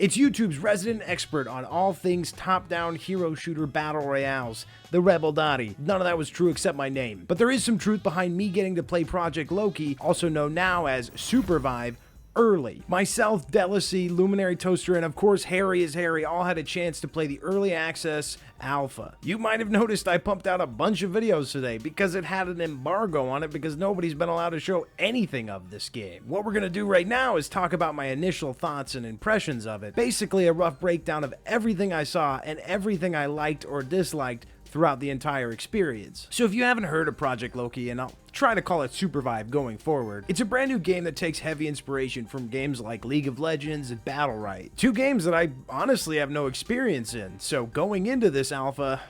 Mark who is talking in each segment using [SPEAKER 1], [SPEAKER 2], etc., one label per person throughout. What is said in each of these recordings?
[SPEAKER 1] It's YouTube's resident expert on all things top-down hero shooter battle royales, the Rebel Dottie. None of that was true except my name. But there is some truth behind me getting to play Project Loki, also known now as Supervive, early. Myself, Delicy, Luminary Toaster, and of course Harry is Harry all had a chance to play the early access alpha. You might have noticed I pumped out a bunch of videos today because it had an embargo on it because nobody's been allowed to show anything of this game. What we're gonna do right now is talk about my initial thoughts and impressions of it. Basically a rough breakdown of everything I saw and everything I liked or disliked throughout the entire experience. So if you haven't heard of Project Loki, and I'll try to call it Supervive going forward, it's a brand new game that takes heavy inspiration from games like League of Legends and Battlerite. Two games that I honestly have no experience in, so going into this alpha,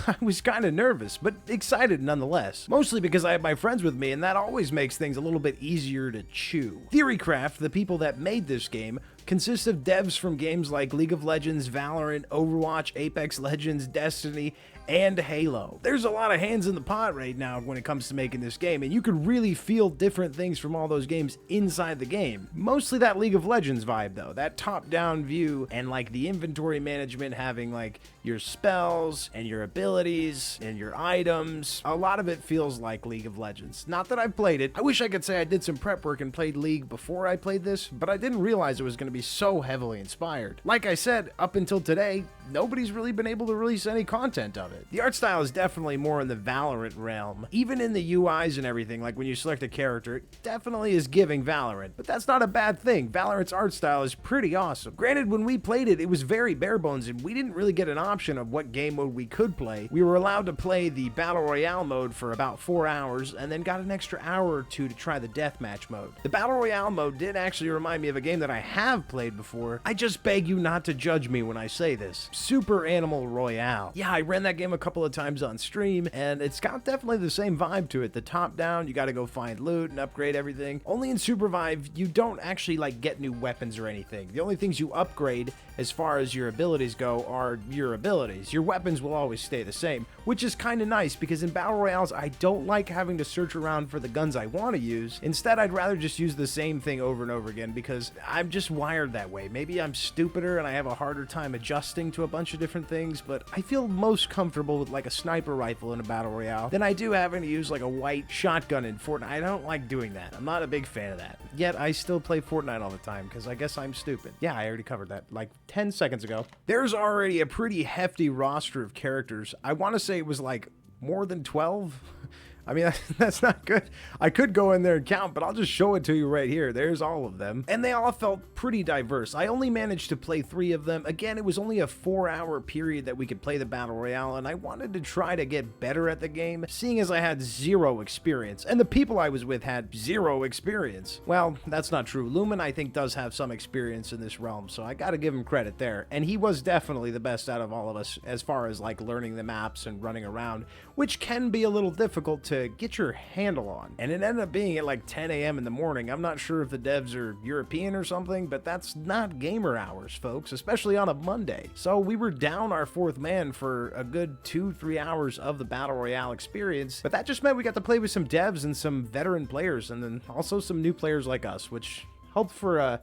[SPEAKER 1] I was kind of nervous, but excited nonetheless. Mostly because I have my friends with me, and that always makes things a little bit easier to chew. Theorycraft, the people that made this game, consists of devs from games like League of Legends, Valorant, Overwatch, Apex Legends, Destiny, and Halo. There's a lot of hands in the pot right now when it comes to making this game, and you could really feel different things from all those games inside the game. Mostly that League of Legends vibe though, that top-down view and like the inventory management, having like your spells and your abilities and your items. A lot of it feels like League of Legends. Not that I've played it. I wish I could say I did some prep work and played League before I played this, but I didn't realize it was going to be so heavily inspired. Like I said, up until today, nobody's really been able to release any content of it. The art style is definitely more in the Valorant realm. Even in the UIs and everything, like when you select a character, it definitely is giving Valorant, but that's not a bad thing. Valorant's art style is pretty awesome. Granted, when we played it, it was very bare bones and we didn't really get an option of what game mode we could play. We were allowed to play the Battle Royale mode for about 4 hours and then got an extra hour or two to try the deathmatch mode. The Battle Royale mode did actually remind me of a game that I have played before. I just beg you not to judge me when I say this. Super Animal Royale. Yeah, I ran that game a couple of times on stream, and it's got definitely the same vibe to it. The top down, you gotta go find loot and upgrade everything. Only in Supervive, you don't actually like get new weapons or anything. The only things you upgrade as far as your abilities go are your abilities. Your weapons will always stay the same, which is kind of nice because in Battle Royales, I don't like having to search around for the guns I want to use. Instead, I'd rather just use the same thing over and over again because I'm just wired that way. Maybe I'm stupider and I have a harder time adjusting to a bunch of different things, but I feel most comfortable with like a sniper rifle in a Battle Royale than I do having to use like a white shotgun in Fortnite. I don't like doing that. I'm not a big fan of that. Yet I still play Fortnite all the time because I guess I'm stupid. Yeah, I already covered that like 10 seconds ago. There's already a pretty hefty roster of characters. I want to say it was like more than 12. I mean, that's not good. I could go in there and count, but I'll just show it to you right here. There's all of them. And they all felt pretty diverse. I only managed to play 3 of them. Again, it was only a 4-hour period that we could play the Battle Royale, and I wanted to try to get better at the game, seeing as I had 0 experience, and the people I was with had 0 experience. Well, that's not true. Lumen, I think, does have some experience in this realm, so I gotta give him credit there. And he was definitely the best out of all of us as far as, like, learning the maps and running around, which can be a little difficult to get your handle on. And it ended up being at like 10 a.m. in the morning. I'm not sure if the devs are European or something, but that's not gamer hours, folks, especially on a Monday. So we were down our 4th man for a good 2-3 hours of the Battle Royale experience, but that just meant we got to play with some devs and some veteran players, and then also some new players like us, which helped for a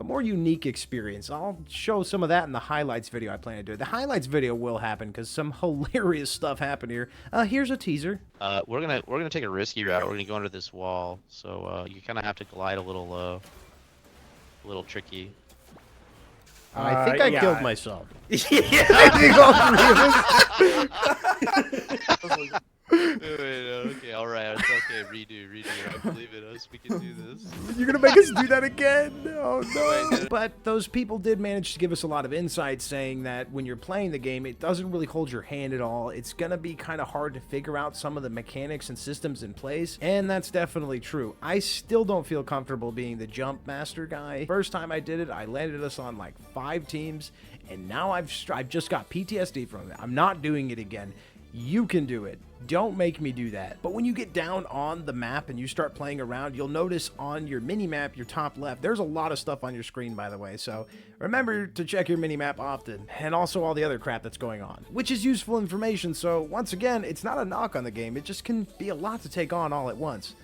[SPEAKER 1] more unique experience. I'll show some of that in the highlights video I plan to do. The highlights video will happen because some hilarious stuff happened here. Here's a teaser.
[SPEAKER 2] We're gonna take a risky route. We're gonna go under this wall, so you kind of have to glide a little tricky.
[SPEAKER 1] I think I killed myself.
[SPEAKER 3] Yeah,
[SPEAKER 2] I think all 3 of us. Okay, alright, it's okay, redo. I believe in us, we can do this.
[SPEAKER 1] You're gonna make us do that again? Oh no. But those people did manage to give us a lot of insight, saying that when you're playing the game, it doesn't really hold your hand at all. It's gonna be kind of hard to figure out some of the mechanics and systems in place, and that's definitely true. I still don't feel comfortable being the jump master guy. First time I did it, I landed us on like 5 teams, and now I've just got PTSD from it. I'm not doing it again. You can do it. Don't make me do that. But when you get down on the map and you start playing around, you'll notice on your mini-map, your top left, there's a lot of stuff on your screen, by the way. So remember to check your mini-map often, and also all the other crap that's going on, which is useful information. So once again, it's not a knock on the game. It just can be a lot to take on all at once,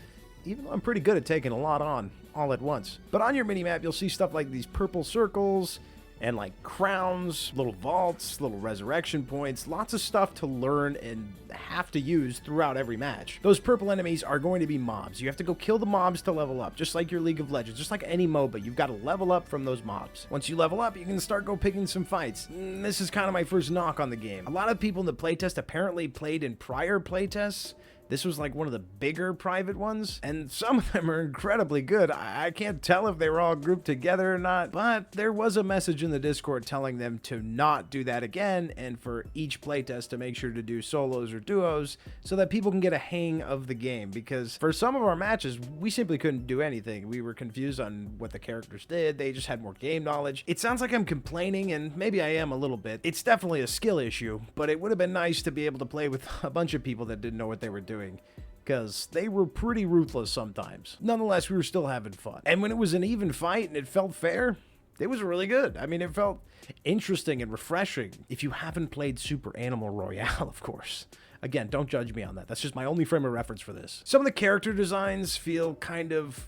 [SPEAKER 1] even though I'm pretty good at taking a lot on all at once. But on your mini-map, you'll see stuff like these purple circles, and like crowns, little vaults, little resurrection points, lots of stuff to learn and have to use throughout every match. Those purple enemies are going to be mobs. You have to go kill the mobs to level up, just like your League of Legends, just like any MOBA. You've got to level up from those mobs. Once you level up, you can start picking some fights. This is kind of my first knock on the game. A lot of people in the playtest apparently played in prior playtests. This was like one of the bigger private ones, and some of them are incredibly good. I can't tell if they were all grouped together or not, but there was a message in the Discord telling them to not do that again, and for each playtest to make sure to do solos or duos so that people can get a hang of the game, because for some of our matches, we simply couldn't do anything. We were confused on what the characters did. They just had more game knowledge. It sounds like I'm complaining, and maybe I am a little bit. It's definitely a skill issue, but it would have been nice to be able to play with a bunch of people that didn't know what they were doing, because they were pretty ruthless sometimes. Nonetheless, we were still having fun. And when it was an even fight and it felt fair, it was really good. I mean, it felt interesting and refreshing. If you haven't played Super Animal Royale, of course. Again, don't judge me on that. That's just my only frame of reference for this. Some of the character designs feel kind of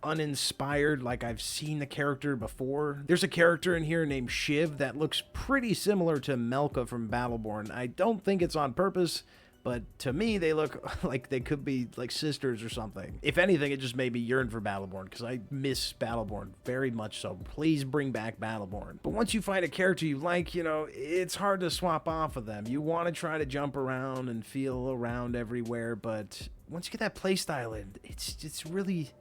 [SPEAKER 1] uninspired, like I've seen the character before. There's a character in here named Shiv that looks pretty similar to Melka from Battleborn. I don't think it's on purpose, but to me, they look like they could be like sisters or something. If anything, it just made me yearn for Battleborn, because I miss Battleborn very much so. Please bring back Battleborn. But once you find a character you like, you know, it's hard to swap off of them. You want to try to jump around and feel around everywhere, but once you get that playstyle in, it's really...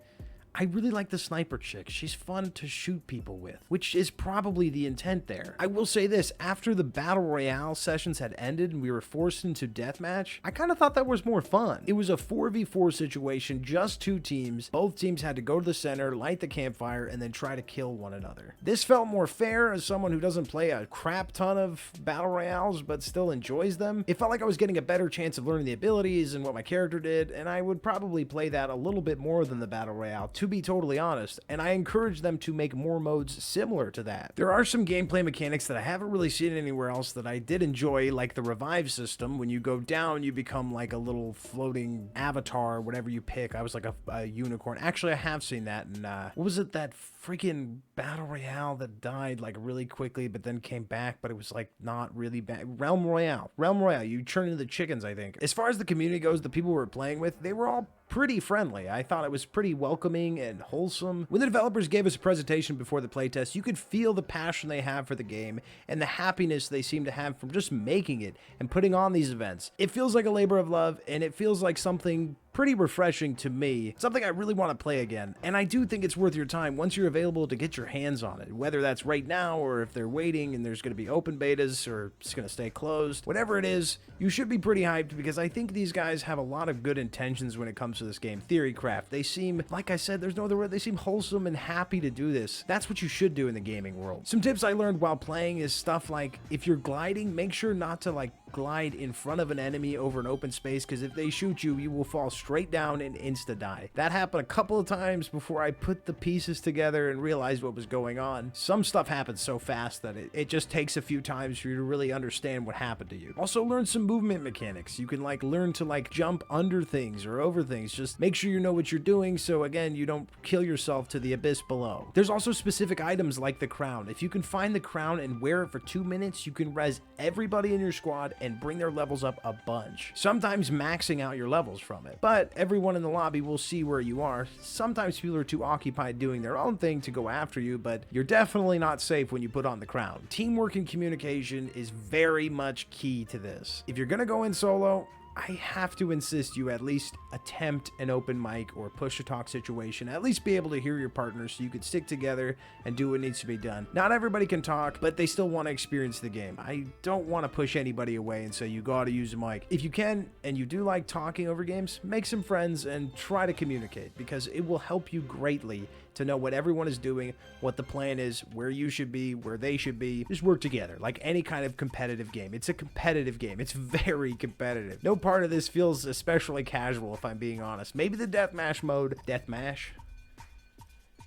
[SPEAKER 1] I really like the sniper chick. She's fun to shoot people with, which is probably the intent there. I will say this, after the Battle Royale sessions had ended and we were forced into deathmatch, I kind of thought that was more fun. It was a 4v4 situation, just two teams. Both teams had to go to the center, light the campfire, and then try to kill one another. This felt more fair as someone who doesn't play a crap ton of Battle Royales, but still enjoys them. It felt like I was getting a better chance of learning the abilities and what my character did, and I would probably play that a little bit more than the Battle Royale, to be totally honest, and I encourage them to make more modes similar to that. There are some gameplay mechanics that I haven't really seen anywhere else that I did enjoy, like the revive system. When you go down, you become like a little floating avatar, whatever you pick. I was like a unicorn. Actually, I have seen that, and what was it, that freaking Battle Royale that died like really quickly but then came back, but it was like not really bad? Realm Royale, you turn into the chickens, I think. As far as the community goes, the people we were playing with, they were all pretty friendly. I thought it was pretty welcoming and wholesome. When the developers gave us a presentation before the playtest, you could feel the passion they have for the game and the happiness they seem to have from just making it and putting on these events. It feels like a labor of love, and it feels like something pretty refreshing to me, something I really want to play again. And I do think it's worth your time once you're available to get your hands on it, whether that's right now or if they're waiting and there's going to be open betas or it's going to stay closed. Whatever it is, you should be pretty hyped, because I think these guys have a lot of good intentions when it comes to this game. Theorycraft, they seem, like I said, there's no other word, they seem wholesome and happy to do this. That's what you should do in the gaming world. Some tips I learned while playing is stuff like, if you're gliding, make sure not to like glide in front of an enemy over an open space, because if they shoot you, you will fall straight down and insta-die. That happened a couple of times before I put the pieces together and realized what was going on. Some stuff happens so fast that it just takes a few times for you to really understand what happened to you. Also, learn some movement mechanics. You can like learn to like jump under things or over things. Just make sure you know what you're doing, so again, you don't kill yourself to the abyss below. There's also specific items like the crown. If you can find the crown and wear it for 2 minutes, you can res everybody in your squad and bring their levels up a bunch, sometimes maxing out your levels from it. But everyone in the lobby will see where you are. Sometimes people are too occupied doing their own thing to go after you, but you're definitely not safe when you put on the crown. Teamwork and communication is very much key to this. If you're gonna go in solo, I have to insist you at least attempt an open mic or push-to-talk situation, at least be able to hear your partner so you could stick together and do what needs to be done. Not everybody can talk, but they still want to experience the game. I don't want to push anybody away and say you gotta use a mic. If you can, and you do like talking over games, make some friends and try to communicate, because it will help you greatly to know what everyone is doing, what the plan is, where you should be, where they should be. Just work together, like any kind of competitive game. It's a competitive game. It's very competitive. No part of this feels especially casual, if I'm being honest. Maybe the deathmatch mode,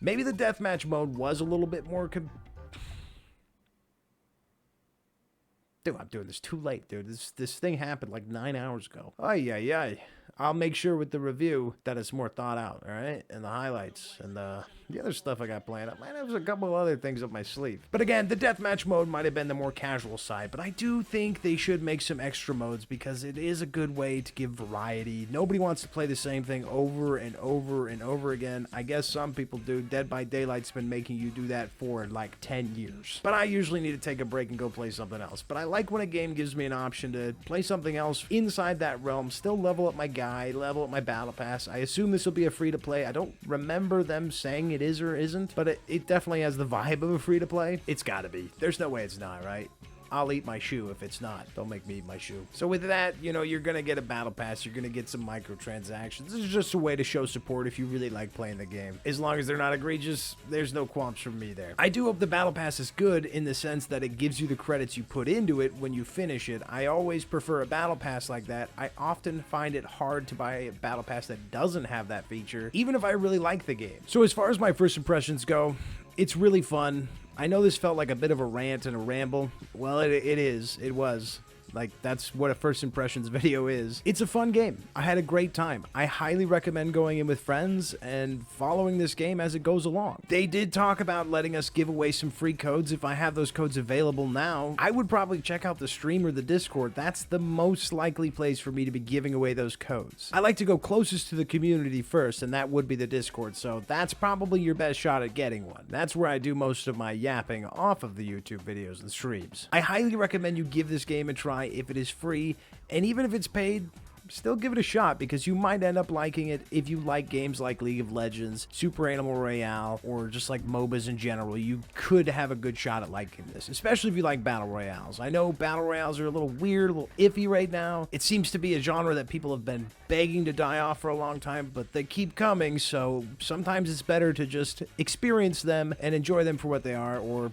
[SPEAKER 1] maybe the deathmatch mode was a little bit more dude, I'm doing this too late, dude. This thing happened like 9 hours ago. Ay. I'll make sure with the review that it's more thought out, all right? And the highlights and the other stuff I got planned. I might have a couple of other things up my sleeve. But again, the deathmatch mode might have been the more casual side, but I do think they should make some extra modes because it is a good way to give variety. Nobody wants to play the same thing over and over and over again. I guess some people do. Dead by Daylight's been making you do that for like 10 years. But I usually need to take a break and go play something else. But I like when a game gives me an option to play something else inside that realm, still level up my guy, level up my battle pass. I assume this will be a free-to-play. I don't remember them saying it is or isn't, but it definitely has the vibe of a free-to-play. It's gotta be. There's no way it's not, right? I'll eat my shoe if it's not. Don't make me eat my shoe. So with that, you know, you're going to get a battle pass. You're going to get some microtransactions. This is just a way to show support if you really like playing the game. As long as they're not egregious, there's no qualms from me there. I do hope the battle pass is good in the sense that it gives you the credits you put into it when you finish it. I always prefer a battle pass like that. I often find it hard to buy a battle pass that doesn't have that feature, even if I really like the game. So as far as my first impressions go, it's really fun. I know this felt like a bit of a rant and a ramble. Well, it was. Like, that's what a first impressions video is. It's a fun game. I had a great time. I highly recommend going in with friends and following this game as it goes along. They did talk about letting us give away some free codes. If I have those codes available now, I would probably check out the stream or the Discord. That's the most likely place for me to be giving away those codes. I like to go closest to the community first, and that would be the Discord, so that's probably your best shot at getting one. That's where I do most of my yapping off of the YouTube videos and streams. I highly recommend you give this game a try if it is free, and even if it's paid, still give it a shot because you might end up liking it if you like games like League of Legends, Super Animal Royale, or just like MOBAs in general. You could have a good shot at liking this, especially if you like Battle Royales. I know Battle Royales are a little weird, a little iffy right now. It seems to be a genre that people have been begging to die off for a long time, but they keep coming, so sometimes it's better to just experience them and enjoy them for what they are, or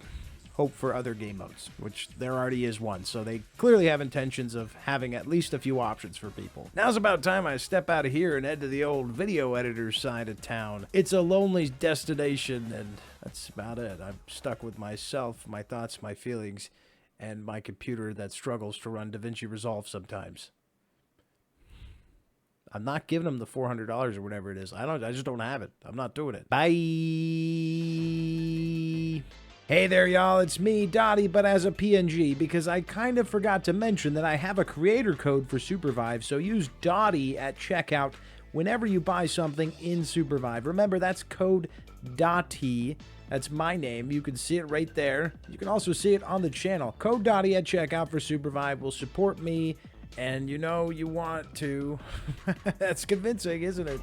[SPEAKER 1] hope for other game modes, which there already is one, so they clearly have intentions of having at least a few options for people. Now's about time I step out of here and head to the old video editor side of town. It's a lonely destination, and that's about it. I'm stuck with myself, my thoughts, my feelings, and my computer that struggles to run DaVinci Resolve sometimes. I'm not giving them the $400 or whatever it is. I just don't have it. I'm not doing it. Bye. Hey there, y'all, it's me, Dottie, but as a PNG, because I kind of forgot to mention that I have a creator code for Supervive, so use Dottie at checkout whenever you buy something in Supervive. Remember, that's code Dottie. That's my name. You can see it right there. You can also see it on the channel. Code Dottie at checkout for Supervive will support me, and you know you want to. That's convincing, isn't it?